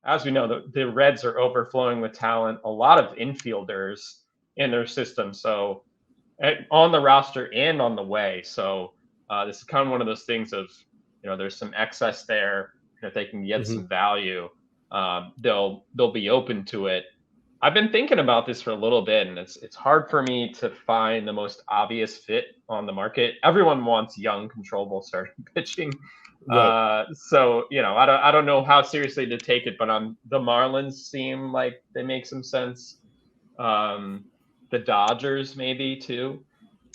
as we know, the Reds are overflowing with talent, a lot of infielders in their system. So on the roster and on the way. So this is kind of one of those things of, there's some excess there. If they can get some value, they'll be open to it. I've been thinking about this for a little bit, and it's hard for me to find the most obvious fit on the market. Everyone wants young, controllable starting pitching. Right. So I don't know how seriously to take it, but the Marlins seem like they make some sense. The Dodgers maybe too,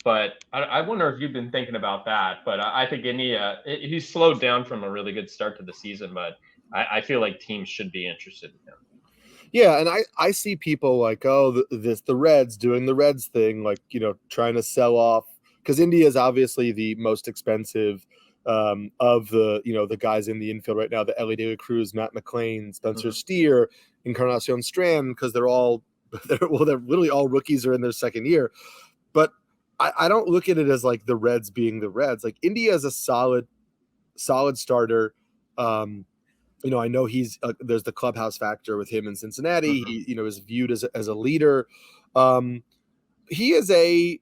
but I wonder if you've been thinking about that. But I think India, he's slowed down from a really good start to the season, but I feel like teams should be interested in him. Yeah, and I see people like, the Reds doing the Reds thing, like, trying to sell off, because India is obviously the most expensive of the guys in the infield right now, the Ellie De La Cruz, Matt McClain, Spencer Steer, Encarnacion Strand, because they're literally all rookies or in their second year. But I don't look at it as like the Reds being the Reds. Like, India is a solid starter. I know there's the clubhouse factor with him in Cincinnati. He, is viewed as a leader. He is a,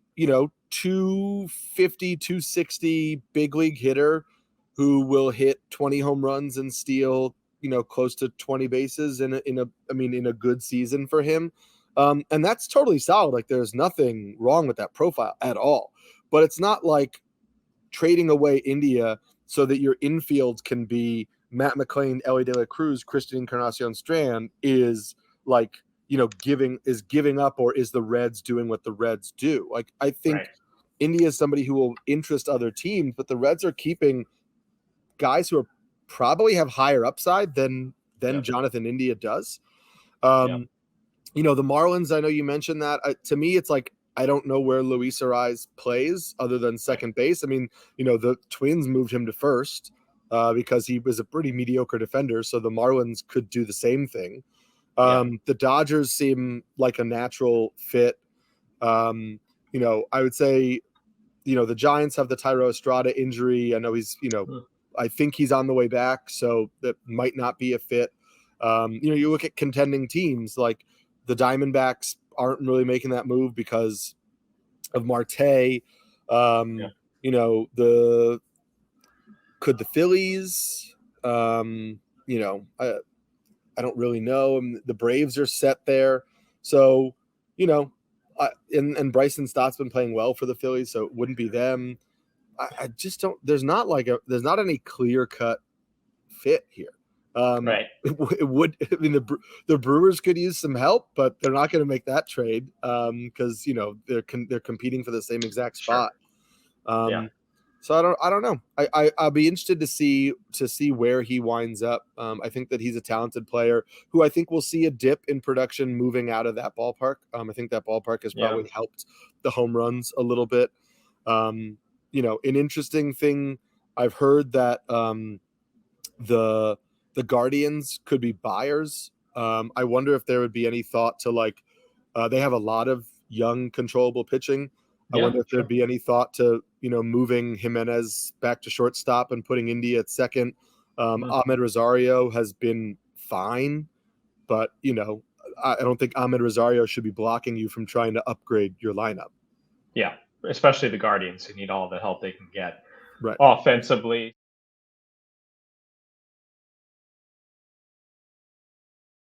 250, 260 big league hitter who will hit 20 home runs and steal, close to 20 bases in a good season for him. And that's totally solid. Like, there's nothing wrong with that profile at all. But it's not like trading away India so that your infield can be Matt McClain, Ellie De La Cruz, Christian Encarnacion Strand is like, giving up, or is the Reds doing what the Reds do? Like, I think India is somebody who will interest other teams, but the Reds are keeping guys who probably have higher upside than Jonathan India does. The Marlins, I know you mentioned that. To me, it's like, I don't know where Luis Ariz plays other than second base. I mean, the Twins moved him to first because he was a pretty mediocre defender, so the Marlins could do the same thing. The Dodgers seem like a natural fit. I would say, the Giants have the Tyro Estrada injury. I know he's, I think he's on the way back, so that might not be a fit. You look at contending teams, like the Diamondbacks aren't really making that move because of Marte. Could the Phillies, I don't really know. The Braves are set there. So, and Bryson Stott's been playing well for the Phillies, so it wouldn't be them. I just don't, there's not any clear cut fit here. It would, the Brewers could use some help, but they're not going to make that trade because, they're competing for the same exact spot. So I don't know. I'll be interested to see where he winds up. I think that he's a talented player who I think will see a dip in production moving out of that ballpark. I think that ballpark has probably helped the home runs a little bit. An interesting thing, I've heard that the Guardians could be buyers. I wonder if there would be any thought to they have a lot of young controllable pitching. I wonder if there'd be any thought to, moving Jimenez back to shortstop and putting India at second. Ahmed Rosario has been fine, but, I don't think Ahmed Rosario should be blocking you from trying to upgrade your lineup. Yeah, especially the Guardians, who need all the help they can get offensively.